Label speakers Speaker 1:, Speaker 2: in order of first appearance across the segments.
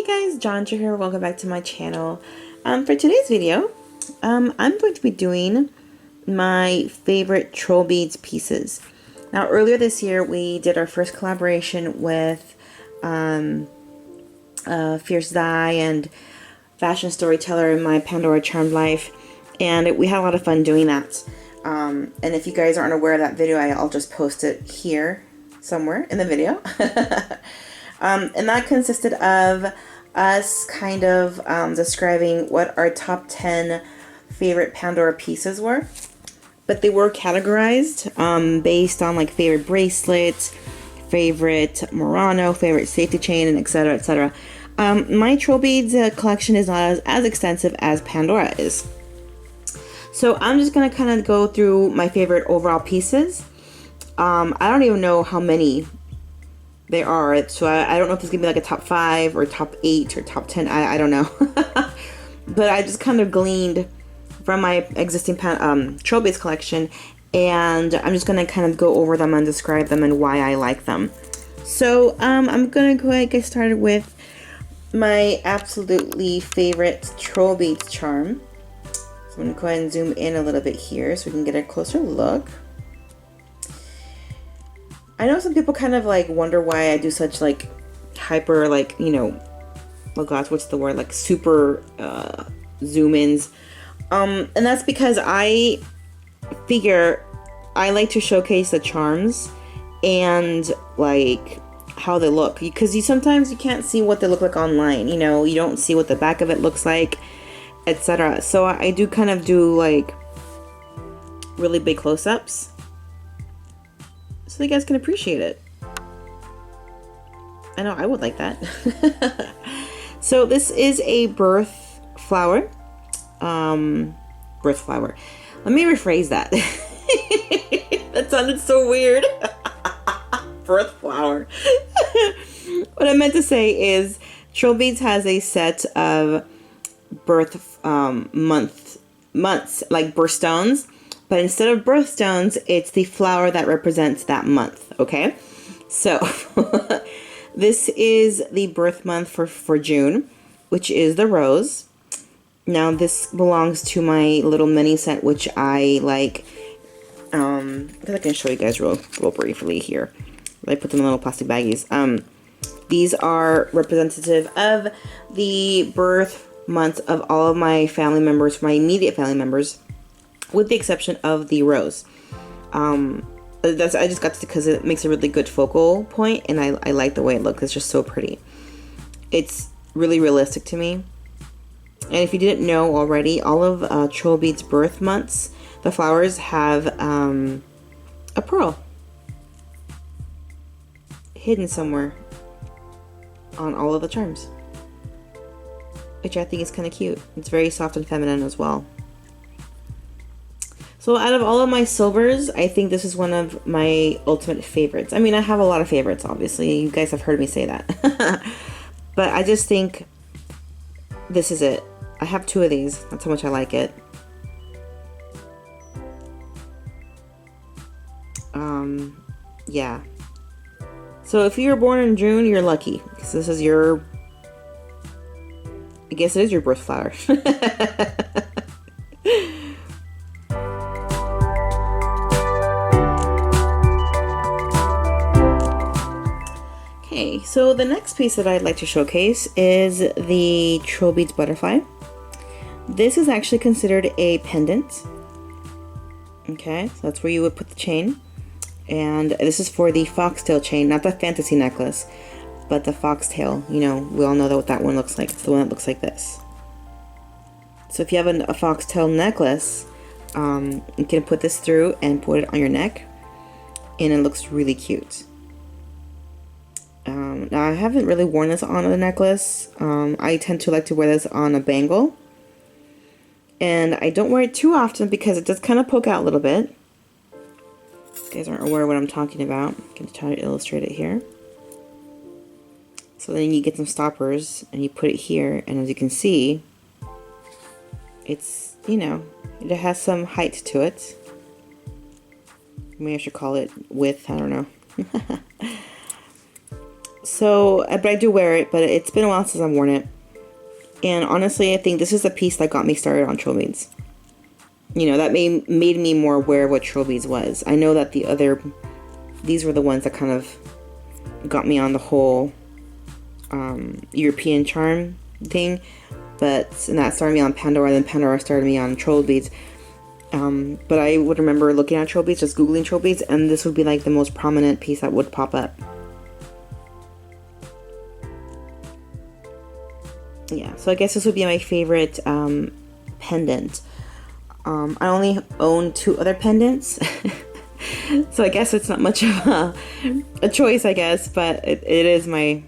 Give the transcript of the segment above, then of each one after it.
Speaker 1: Hey guys, John here. Welcome back to my channel. For today's video, I'm going to be doing my favorite Trollbeads pieces. Now, earlier this year, we did our first collaboration with Fierce Dye and Fashion Storyteller in my Pandora Charmed Life, and we had a lot of fun doing that. And if you guys aren't aware of that video, I'll just post it here somewhere in the video. And that consisted of us kind of describing what our top 10 favorite Pandora pieces were. But they were categorized based on like favorite bracelets, favorite Murano, favorite safety chain, and etc. etc. My Trollbeads collection is not as extensive as Pandora is. So I'm just going to kind of go through my favorite overall pieces. I don't even know how many there are, so I don't know if it's gonna be like a top 5 or top 8 or top 10. I don't know. But I just kind of gleaned from my existing Trollbeads collection, and I'm just gonna kind of go over them and describe them and why I like them. So I'm gonna go ahead and get started with my absolutely favorite Trollbeads charm. So I'm gonna go ahead and zoom in a little bit here so we can get a closer look. I know some people kind of like wonder why I do such like hyper, like, you know, oh gosh, what's the word, like super zoom ins, and that's because I figure I like to showcase the charms and like how they look, because sometimes you can't see what they look like online, you know, you don't see what the back of it looks like, etc. So I do kind of do like really big close-ups so you guys can appreciate it. I know I would like that. So this is a birth flower. Birth flower. Let me rephrase that. That sounded so weird. Birth flower. What I meant to say is Trollbeads has a set of birth months, like birthstones. But instead of birthstones, it's the flower that represents that month, okay? So, this is the birth month for June, which is the rose. Now, this belongs to my little mini set, which I like. I think I can show you guys real briefly here. I put them in little plastic baggies. These are representative of the birth months of all of my family members, my immediate family members, with the exception of the rose. I just got to, because it makes a really good focal point, and I like the way it looks. It's just so pretty. It's really realistic to me. And if you didn't know already, all of Trollbeads' birth months, the flowers have a pearl hidden somewhere on all of the charms, which I think is kind of cute. It's very soft and feminine as well. So out of all of my silvers, I think this is one of my ultimate favorites. I mean, I have a lot of favorites, obviously. You guys have heard me say that. But I just think this is it. I have 2 of these. That's how much I like it. Yeah. So if you were born in June, you're lucky, because this is your, I guess it is your birth flower. Okay, so the next piece that I'd like to showcase is the Trollbeads butterfly. This is actually considered a pendant. Okay, so that's where you would put the chain. And this is for the foxtail chain, not the fantasy necklace, but the foxtail. You know, we all know what that one looks like. It's the one that looks like this. So if you have a foxtail necklace, you can put this through and put it on your neck, and it looks really cute. Now I haven't really worn this on a necklace. I tend to like to wear this on a bangle, and I don't wear it too often because it does kind of poke out a little bit. If you guys aren't aware of what I'm talking about, I can try to illustrate it here. So then you get some stoppers and you put it here, and as you can see, it's, you know, it has some height to it. Maybe I should call it width, I don't know. So, but I do wear it, but it's been a while since I've worn it. And honestly, I think this is the piece that got me started on Trollbeads. You know, that made me more aware of what Trollbeads was. I know that these were the ones that kind of got me on the whole European charm thing. And that started me on Pandora, then Pandora started me on Trollbeads. But I would remember looking at Trollbeads, just Googling Trollbeads, and this would be like the most prominent piece that would pop up. Yeah, so I guess this would be my favorite pendant. I only own 2 other pendants, so I guess it's not much of a choice, I guess, but it is my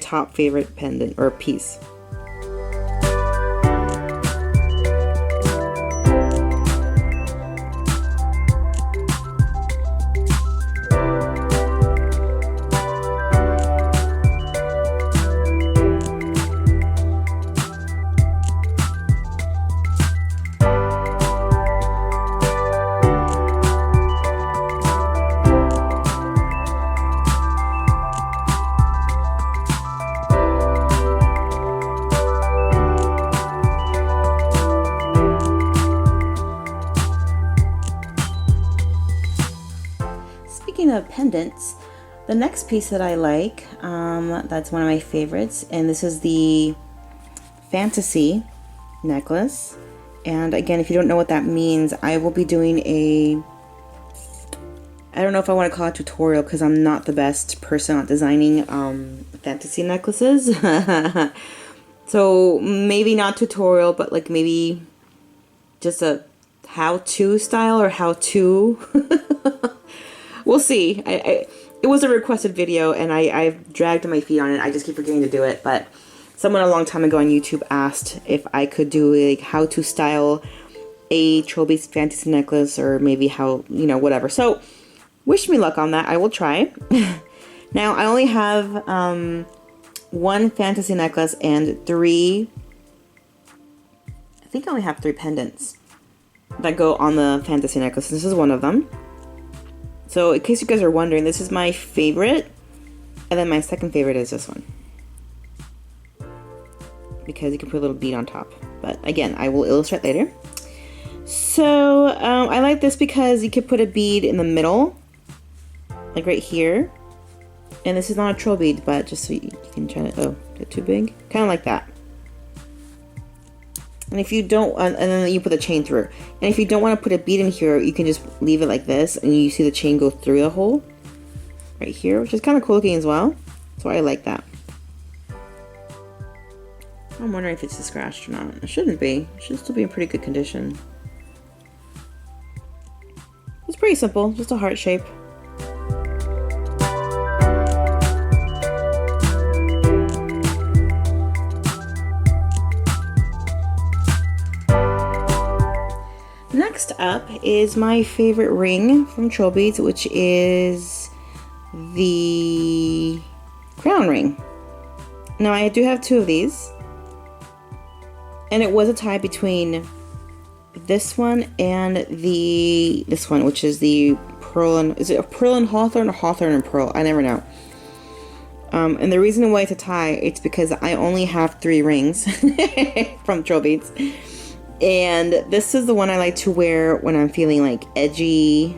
Speaker 1: top favorite pendant or piece. Speaking of pendants, the next piece that I like, that's one of my favorites, and this is the Fantasy necklace. And again, if you don't know what that means, I will be doing I don't know if I want to call it a tutorial because I'm not the best person at designing fantasy necklaces. So maybe not tutorial, but like maybe just a how-to style or how-to. We'll see. It was a requested video, and I've dragged my feet on it. I just keep forgetting to do it. But someone a long time ago on YouTube asked if I could do like how to style a Trollbeads fantasy necklace, or maybe how, you know, whatever. So wish me luck on that. I will try. Now I only have 1 fantasy necklace and 3. I think I only have 3 pendants that go on the fantasy necklace. This is one of them. So in case you guys are wondering, this is my favorite, and then my second favorite is this one, because you can put a little bead on top. But again, I will illustrate later. So I like this because you could put a bead in the middle, like right here. And this is not a troll bead, but just so you can try to, oh, is it too big? Kind of like that. And if you don't, and then you put the chain through. And if you don't want to put a bead in here, you can just leave it like this, and you see the chain go through the hole right here, which is kind of cool looking as well. So I like that. I'm wondering if it's scratched or not. It shouldn't be. It should still be in pretty good condition. It's pretty simple, just a heart shape. Next up is my favorite ring from Trollbeads, which is the crown ring. Now I do have 2 of these, and it was a tie between this one and this one, which is the pearl and, is it a pearl and hawthorn or hawthorn and pearl? I never know. And the reason why it's a tie, it's because I only have 3 rings from Trollbeads. And this is the one I like to wear when I'm feeling like edgy,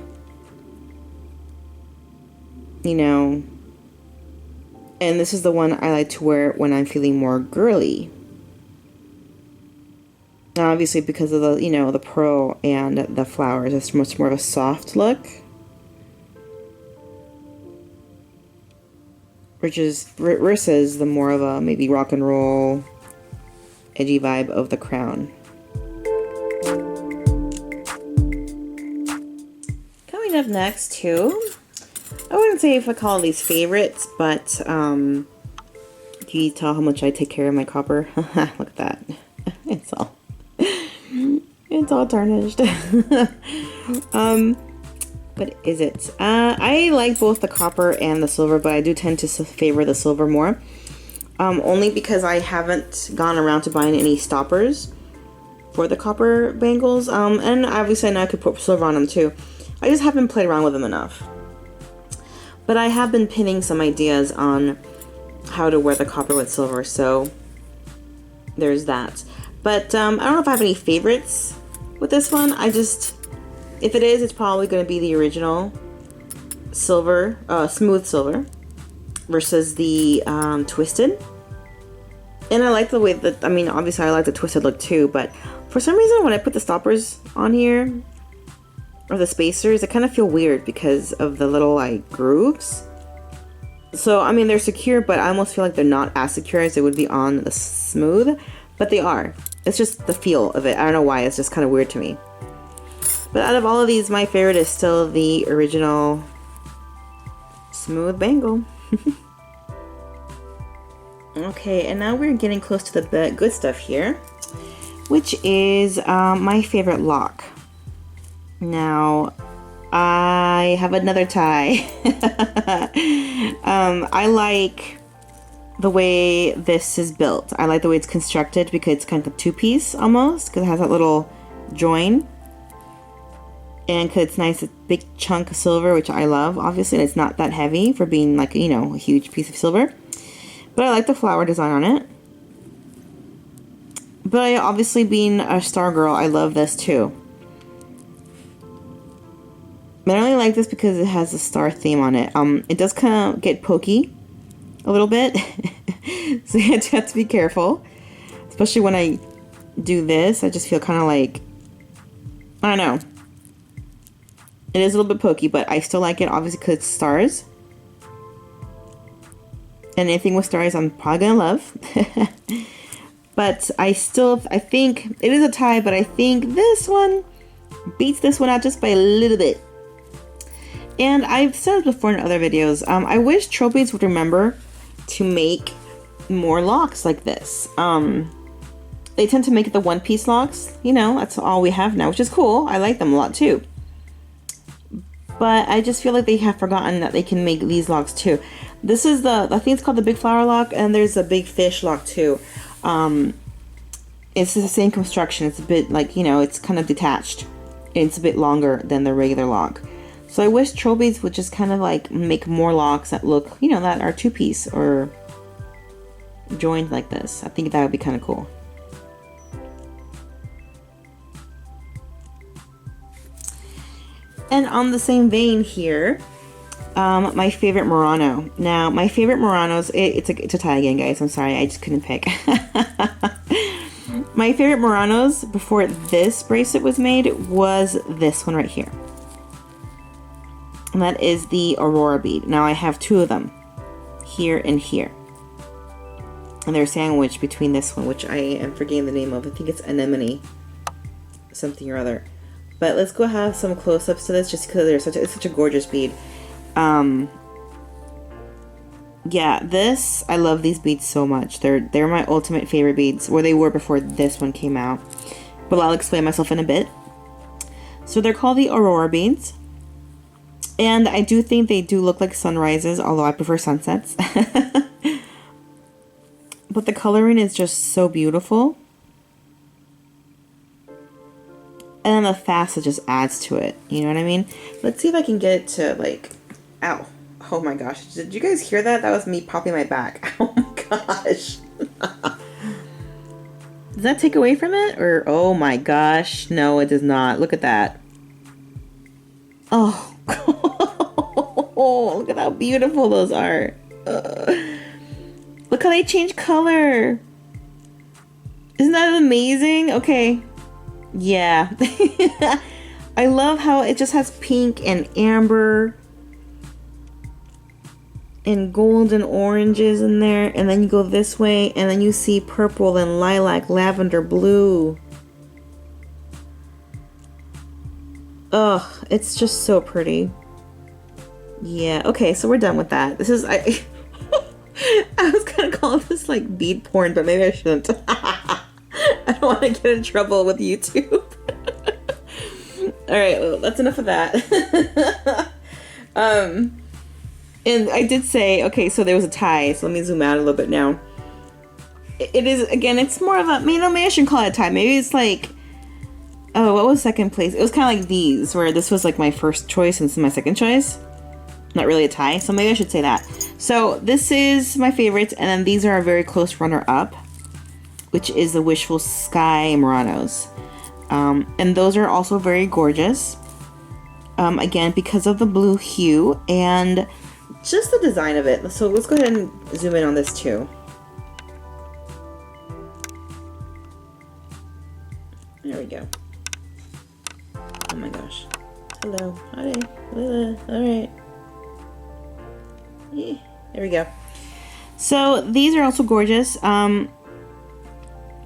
Speaker 1: you know. And this is the one I like to wear when I'm feeling more girly. Now, obviously, because of the, you know, the pearl and the flowers, it's much more of a soft look. Versus the more of a maybe rock and roll, edgy vibe of the crown. Coming up next, too, I wouldn't say if I call these favorites, but can you tell how much I take care of my copper? Look at that. It's all tarnished. What is it? I like both the copper and the silver, but I do tend to favor the silver more. Only because I haven't gone around to buying any stoppers for the copper bangles. And obviously I know I could put silver on them too. I just haven't played around with them enough. But I have been pinning some ideas on how to wear the copper with silver, so there's that. But I don't know if I have any favorites with this one. If it is, it's probably going to be the original silver, smooth silver versus the twisted. And I like the way that, I mean, obviously I like the twisted look too, but for some reason when I put the stoppers on here, or the spacers, I kind of feel weird because of the little like grooves. So, I mean, they're secure, but I almost feel like they're not as secure as they would be on the smooth, but they are. It's just the feel of it. I don't know why, it's just kind of weird to me. But out of all of these, my favorite is still the original smooth bangle. Okay, and now we're getting close to the good stuff here, which is my favorite lock. Now, I have another tie. I like the way this is built. I like the way it's constructed because it's kind of a two-piece almost, because it has that little join. And because it's nice, a big chunk of silver, which I love, obviously, and it's not that heavy for being like, you know, a huge piece of silver. But I like the flower design on it. But obviously, being a star girl, I love this too. But I only like this because it has a star theme on it. It does kind of get pokey a little bit. So you have to be careful. Especially when I do this, I just feel kind of like, I don't know. It is a little bit pokey, but I still like it, obviously, because it's stars. And anything with stars, I'm probably gonna love. But I think it is a tie, but I think this one beats this one out just by a little bit. And I've said this before in other videos, I wish Trollbeads would remember to make more locks like this. They tend to make the one-piece locks, you know, that's all we have now, which is cool. I like them a lot too. But I just feel like they have forgotten that they can make these locks too. This is I think it's called the big flower lock, and there's a big fish lock too. It's the same construction. It's a bit like, you know, it's kind of detached. It's a bit longer than the regular lock. So I wish Trollbeads would just kind of like make more locks that look, you know, that are two-piece or joined like this. I think that would be kind of cool. And on the same vein here, my favorite Murano. Now, my favorite Muranos, it's a tie again, guys. I'm sorry, I just couldn't pick. My favorite Muranos before this bracelet was made was this one right here. And that is the Aurora bead. Now, I have two of them, here and here. And they're sandwiched between this one, which I am forgetting the name of. I think it's Anemone something or other. But let's go have some close-ups to this just because it's such a gorgeous bead. Yeah, I love these beads so much. They're my ultimate favorite beads, or they were before this one came out. But I'll explain myself in a bit. So they're called the Aurora beads. And I do think they do look like sunrises, although I prefer sunsets. But the coloring is just so beautiful. And then the facet just adds to it. You know what I mean? Let's see if I can get it to like... Ow. Oh my gosh. Did you guys hear that? That was me popping my back. Oh my gosh. Does that take away from it? Or, oh my gosh. No, it does not. Look at that. Oh. Look at how beautiful those are. Look how they change color. Isn't that amazing? Okay. Yeah. I love how it just has pink and amber and gold and oranges in there. And then you go this way and then you see purple and lilac, lavender, blue. Ugh, it's just so pretty. Yeah, okay, so we're done with that. This is... I was gonna call this like bead porn, but maybe I shouldn't. I don't want to get in trouble with YouTube. Alright, well, that's enough of that. And I did say, okay, so there was a tie, so let me zoom out a little bit now. It is, again, it's more of a, maybe I shouldn't call it a tie. Maybe it's like, oh, what was second place? It was kind of like these, where this was like my first choice and this is my second choice. Not really a tie, so maybe I should say that. So this is my favorites, and then these are a very close runner-up, which is the Wishful Sky Muranos. And those are also very gorgeous. Again, because of the blue hue and just the design of it. So let's go ahead and zoom in on this too. There we go. Oh my gosh. Hello. Hi. Alright. Yeah, there we go. So these are also gorgeous.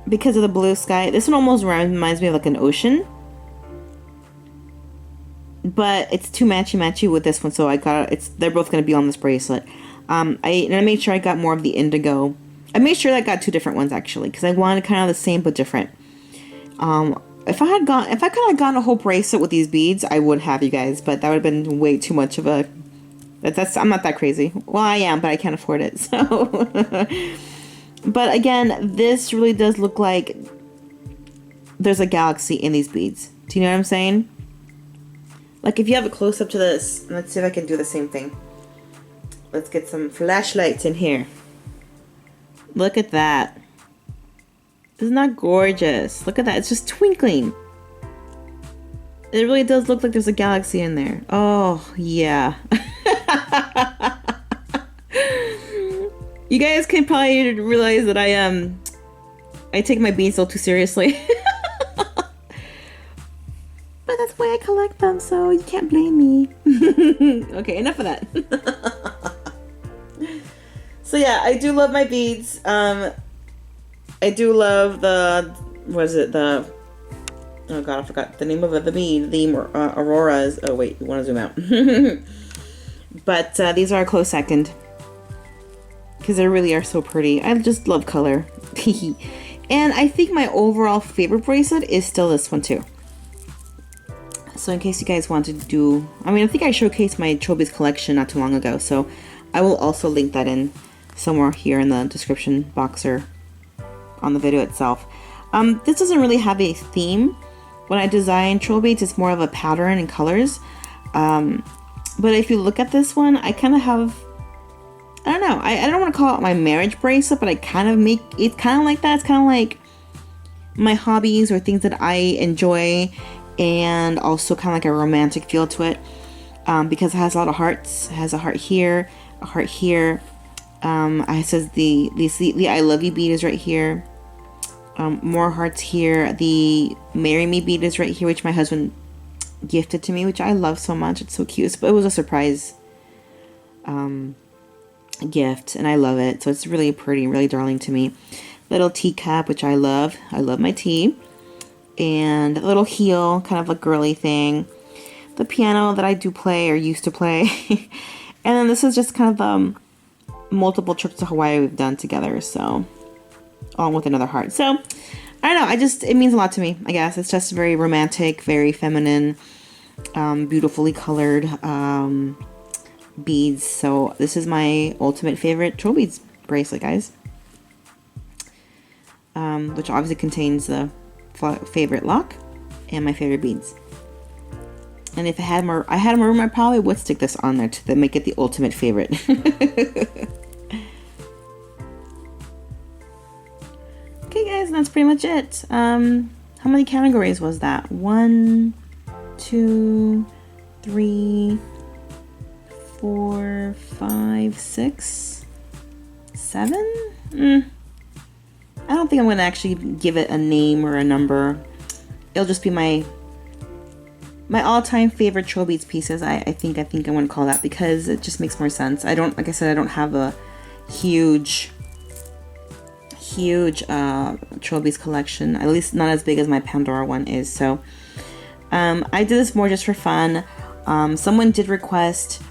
Speaker 1: Because of the blue sky. This one almost reminds me of like an ocean. But it's too matchy with this one, so I got they're both gonna be on this bracelet. I made sure I got more of the indigo. I made sure I got two different ones actually, because I wanted kind of the same but different. If I could have gotten a whole bracelet with these beads, I would have, you guys, but that would have been way too much of a. I'm not that crazy. Well, I am, but I can't afford it. So, but again, this really does look like there's a galaxy in these beads. Do you know what I'm saying? Like if you have a close up to this, let's see if I can do the same thing. Let's get some flashlights in here. Look at that. Isn't that gorgeous? Look at that. It's just twinkling. It really does look like there's a galaxy in there. Oh, yeah. You guys can probably realize that I take my beads a little too seriously. But that's why I collect them, so you can't blame me. Okay, enough of that. So yeah, I do love my beads. I do love the, what is it, oh god, I forgot the name of the bead, the Auroras. Oh wait, you want to zoom out. But these are a close second, because they really are so pretty. I just love color. And I think my overall favorite bracelet is still this one too. So in case you guys want to do, I think I showcased my Trollbeads collection not too long ago, so I will also link that in somewhere here in the description box or on the video itself. This doesn't really have a theme. When I design Trollbeads, it's more of a pattern and colors. But if you look at this one, I kind of have, I don't know, I don't want to call it my marriage bracelet, but I kind of make it kind of like that. It's kind of like my hobbies or things that I enjoy, and also kind of like a romantic feel to it, because it has a lot of hearts. It has a heart here, a heart here. It says the I love you bead is right here. More hearts here. The marry me bead is right here, which my husband gifted to me, which I love so much. It's so cute. But it was a surprise gift, and I love it. So it's really pretty, really darling to me. Little teacup, which I love. I love my tea. And a little heel, kind of a girly thing. The piano that I do play or used to play. And then this is just kind of multiple trips to Hawaii we've done together, so along with another heart. So I don't know, it means a lot to me, I guess. It's just very romantic, very feminine, beautifully colored beads. So this is my ultimate favorite Trollbeads bracelet, guys, which obviously contains the favorite lock and my favorite beads. And if I had more room, I probably would stick this on there to make it the ultimate favorite. Okay, guys, and that's pretty much it. How many categories was that? 1, 2, 3, 4, 5, 6, 7? I don't think I'm going to actually give it a name or a number. It'll just be my all-time favorite Trollbeads pieces. I think I'm going to call that, because it just makes more sense. Like I said, I don't have a huge Trollbeads collection, at least not as big as my Pandora one is. So I did this more just for fun. Someone did request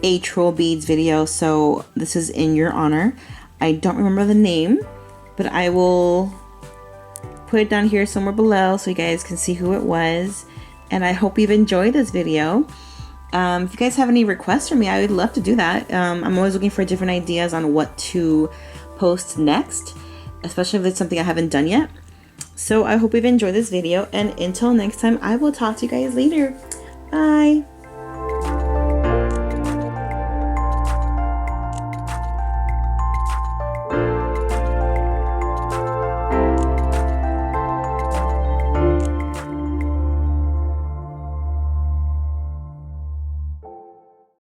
Speaker 1: a Trollbeads video, so this is in your honor. I don't remember the name, but I will put it down here somewhere below so you guys can see who it was. And I hope you've enjoyed this video. If you guys have any requests for me, I would love to do that. I'm always looking for different ideas on what to post next, especially if it's something I haven't done yet. So I hope you've enjoyed this video, and until next time, I will talk to you guys later. Bye!